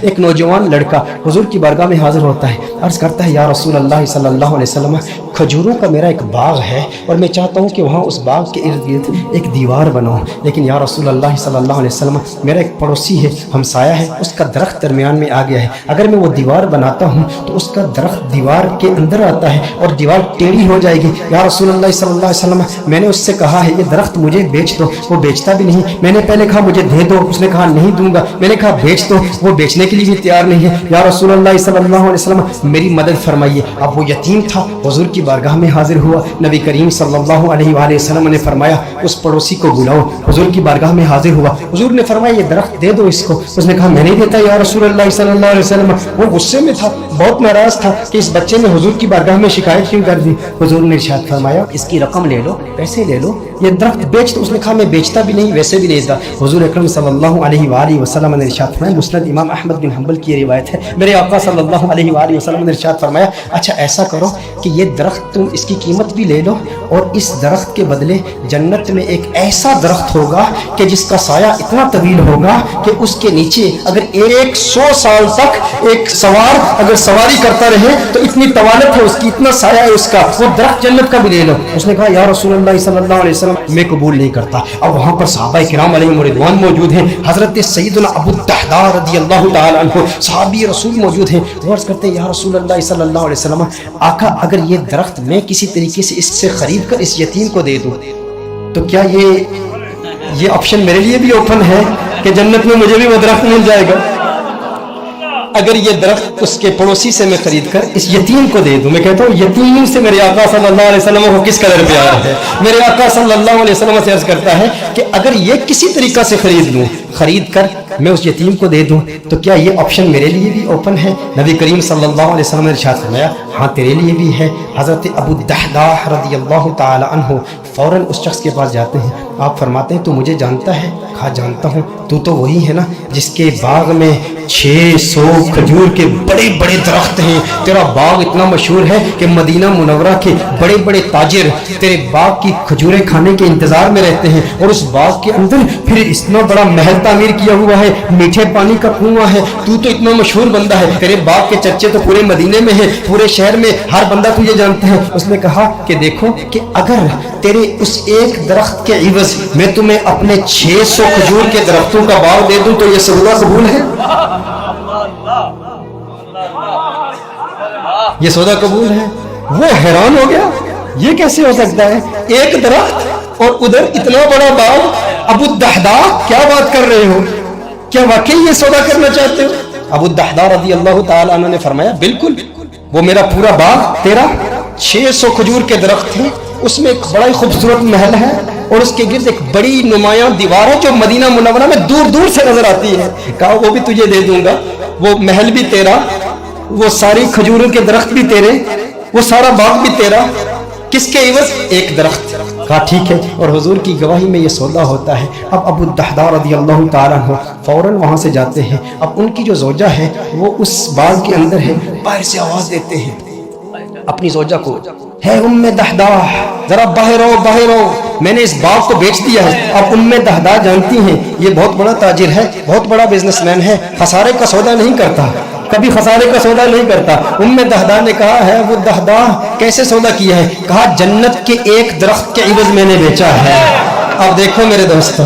ایک نوجوان لڑکا حضور کی بارگاہ میں حاضر ہوتا ہے، عرض کرتا ہے یا رسول اللہ صلی اللہ علیہ وسلم کھجوروں کا میرا ایک باغ ہے اور میں چاہتا ہوں کہ وہاں اس باغ کے ارد گرد ایک دیوار بناؤں، لیکن یا رسول اللہ صلی اللہ علیہ وسلم میرا ایک پڑوسی ہے، ہمسایہ ہے، اس کا درخت درمیان میں آ گیا ہے، اگر میں وہ دیوار بناتا ہوں تو اس کا درخت دیوار کے اندر آتا ہے اور دیوار ٹیڑھی ہو جائے گی، یا رسول اللہ صلی اللہ علیہ وسلم میں نے اس سے کہا ہے یہ درخت مجھے بیچ دو، وہ بیچتا بھی نہیں، میں نے پہلے کہا مجھے دے دو، اس نے کہا نہیں دوں گا، میں نے کہا بیچ دو، وہ بیچنے کے لیے بھی تیار نہیں ہے، یا رسول اللہ صلی اللہ علیہ وسلم میری مدد فرمائیے۔ اب وہ یتیم تھا، حضور کی بارگاہ میں حاضر ہوا، نبی کریم صلی اللہ علیہ وآلہ وسلم نے فرمایا اس پڑوسی کو بلاؤ، حضور کی بارگاہ میں حاضر ہوا، حضور نے فرمایا یہ درخت دے دو اس کو، اس نے کہا میں نہیں دیتا یا رسول اللہ صلی اللہ علیہ وسلم، وہ غصے میں تھا، بہت ناراض تھا کہ اس بچے نے حضور کی بارگاہ میں شکایت کیوں کر دی، حضور نے ارشاد فرمایا اس کی رقم لے لو، پیسے لے لو، یہ درخت بیچ دو، اس نے کہا میں بیچتا بھی نہیں ویسے بھی نہیں دیتا، حضور اکرم صلی اللہ علیہ وآلہ وسلم نے ارشاد فرمایا، مسند امام احمد بن حنبل کی روایت ہے، میرے آقا صلی اللہ علیہ وآلہ وسلم نے ارشاد فرمایا اچھا ایسا کرو کہ یہ درخت تم اس کی قیمت بھی لے لو اور اس درخت کے بدلے جنت میں ایک ایسا درخت ہوگا کہ جس کا سایہ اتنا طویل ہوگا کہ اس کے نیچے اگر 100 سال تک ایک سوار اگر سواری کرتا رہے تو اتنی طوالت ہے اس کی، اتنا سایہ ہے اس کا، وہ درخت جنت کا بھی لے لو۔ اس نے کہا یا رسول اللہ صلی اللہ علیہ وسلم میں قبول نہیں کرتا۔ اب وہاں پر صحابہ کرام علیہم رضوان موجود ہیں، حضرت سیدنا ابو الدحداء رضی اللہ تعالی عنہ صحابی رسول موجود ہیں، وہ عرض کرتے ہیں یا رسول اللہ صلی اللہ علیہ وسلم آقا اگر یہ درخت میں کسی طریقے سے اس سے خرید کر اس یتیم کو دے دوں تو کیا یہ آپشن میرے لیے بھی اوپن ہے کہ جنت میں مجھے بھی وہ درخت مل جائے گا؟ اگر یہ درخت اس کے پڑوسی سے میں خرید کر اس یتیم کو دے دوں، میں کہتا ہوں یتیم سے میرے آقا صلی اللہ علیہ وسلم کو کس قدر پیار ہے، میرے آقا صلی اللہ علیہ وسلم سے عرض کرتا ہے کہ اگر یہ کسی طریقہ سے خرید کر میں اس یتیم کو دے دوں تو کیا یہ آپشن میرے لیے بھی اوپن ہے؟ نبی کریم صلی اللہ علیہ وسلم نے ارشاد فرمایا ہاں تیرے لیے بھی ہے۔ حضرت ابو الدحداء رضی اللہ تعالی عنہ فوراً اس شخص کے پاس جاتے ہیں، آپ فرماتے ہیں تو مجھے جانتا ہے؟ کہا جانتا ہوں، تو وہی ہے نا جس کے باغ میں 600 کھجور کے بڑے بڑے درخت ہیں، تیرا باغ اتنا مشہور ہے کہ مدینہ منورہ کے بڑے بڑے تاجر تیرے باغ کی کھجوریں کھانے کے انتظار میں رہتے ہیں، اور اس باغ کے اندر پھر اتنا بڑا محل تعمیر کیا ہوا ہے، میٹھے پانی کا کنواں ہے، تو اتنا مشہور بندہ ہے، تیرے باغ کے چرچے تو پورے مدینے میں ہیں، پورے شہر میں ہر بندہ تجھے جانتا ہے۔ اس نے کہا کہ دیکھو کہ اگر تیرے اس ایک درخت کے عوض میں تمہیں اپنے 600 کھجور کے درختوں کا باغ دے دوں تو یہ سودا قبول ہے؟ یہ سودا قبول ہے؟ وہ حیران ہو گیا، یہ کیسے ہو سکتا ہے؟ ایک درخت اور ادھر اتنا بڑا باغ، ابو الدحداء کیا بات کر رہے ہو؟ کیا واقعی یہ سودا کرنا چاہتے ہو؟ ابو الدحداء رضی اللہ تعالی عنہ نے فرمایا بالکل، وہ میرا پورا باغ تیرا 600 کھجور کے درخت ہیں، اس میں ایک بڑا ہی خوبصورت محل ہے اور اس کے گرد ایک بڑی نمایاں دیوار ہے جو مدینہ منورہ میں دور دور سے نظر آتی ہے۔ کہا وہ بھی تجھے دے دوں گا، وہ محل بھی تیرا، وہ ساری کھجوروں کے درخت بھی تیرے، وہ سارا باغ بھی تیرا، کس کے عوض؟ ایک درخت۔ کہا ٹھیک ہے، اور حضور کی گواہی میں یہ سودا ہوتا ہے۔ اب ابو الدحداء رضی اللہ تعالیٰ عنہ فوراً وہاں سے جاتے ہیں، اب ان کی جو زوجہ ہے وہ اس باغ کے اندر ہے، باہر سے آواز دیتے ہیں اپنی زوجہ کو، ہے ام دحداء ذرا باہر آؤ باہر آؤ، میں نے اس باغ کو بیچ دیا ہے۔ اب ام دحداء جانتی ہیں یہ بہت بڑا تاجر ہے، بہت بڑا بزنس مین ہے، خسارے کا سودا نہیں کرتا، کبھی خسارے کا سودا نہیں کرتا۔ ام دحداء نے کہا ہے وہ دحداء کیسے سودا کیا ہے؟ کہا جنت کے ایک درخت کے عوض میں نے بیچا ہے۔ اب دیکھو میرے دوستوں،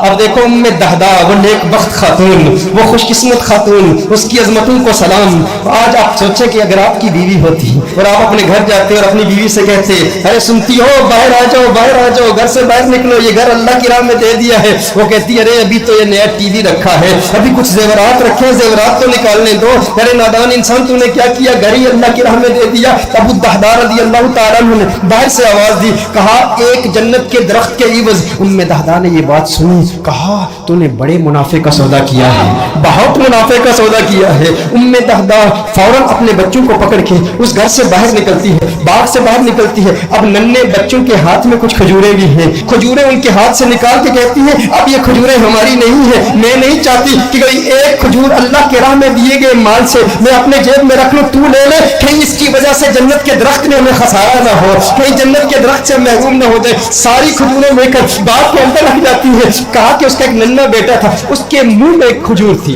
اب دیکھو ام دحداء وہ نیک بخت خاتون، وہ خوش قسمت خاتون، اس کی عظمتوں کو سلام۔ آج آپ سوچیں کہ اگر آپ کی بیوی ہوتی اور آپ اپنے گھر جاتے اور اپنی بیوی سے کہتے ارے سنتی ہو باہر آ جاؤ باہر آ جاؤ، گھر سے باہر نکلو، یہ گھر اللہ کی راہ میں دے دیا ہے، وہ کہتی ارے ابھی تو یہ نیا ٹی وی رکھا ہے، ابھی کچھ زیورات رکھے ہیں، زیورات تو نکالنے دو، ارے نادان انسان تو نے کیا کیا، گھر ہی اللہ کی راہ میں دے دیا۔ ابو الدحداء رضی اللہ تعالیٰ عنہ نے باہر سے آواز دی، کہا ایک جنت کے درخت کے عوض۔ ام دحداء نے یہ بات سنی، کہا تو نے بڑے منافع کا سودا کیا ہے، بہت منافع کا سودا کیا ہے۔ ام دحداء فوراً اپنے بچوں کو پکڑ کے اس گھر سے باہر نکلتی ہے، باغ سے باہر نکلتی ہے۔ اب ننھے بچوں کے ہاتھ میں کچھ کھجوریں بھی ہیں، کھجوریں ان کے ہاتھ سے نکال کے کہتی ہیں اب یہ کھجوریں ہماری نہیں ہیں، میں نہیں چاہتی کہ کوئی ایک کھجور اللہ کے راہ میں دیے گئے مال سے میں اپنے جیب میں رکھ لوں، تو لے لے، کہیں اس کی وجہ سے جنت کے درخت میں ہمیں خسارہ نہ ہو، کہیں جنت کے درخت سے محروم نہ ہو جائے۔ ساری کھجوریں لے کر باغ کے اندر رکھ جاتی ہے۔ کہا کہ اس کا ایک ننھا بیٹا تھا، اس کے منہ میں ایک کھجور تھی،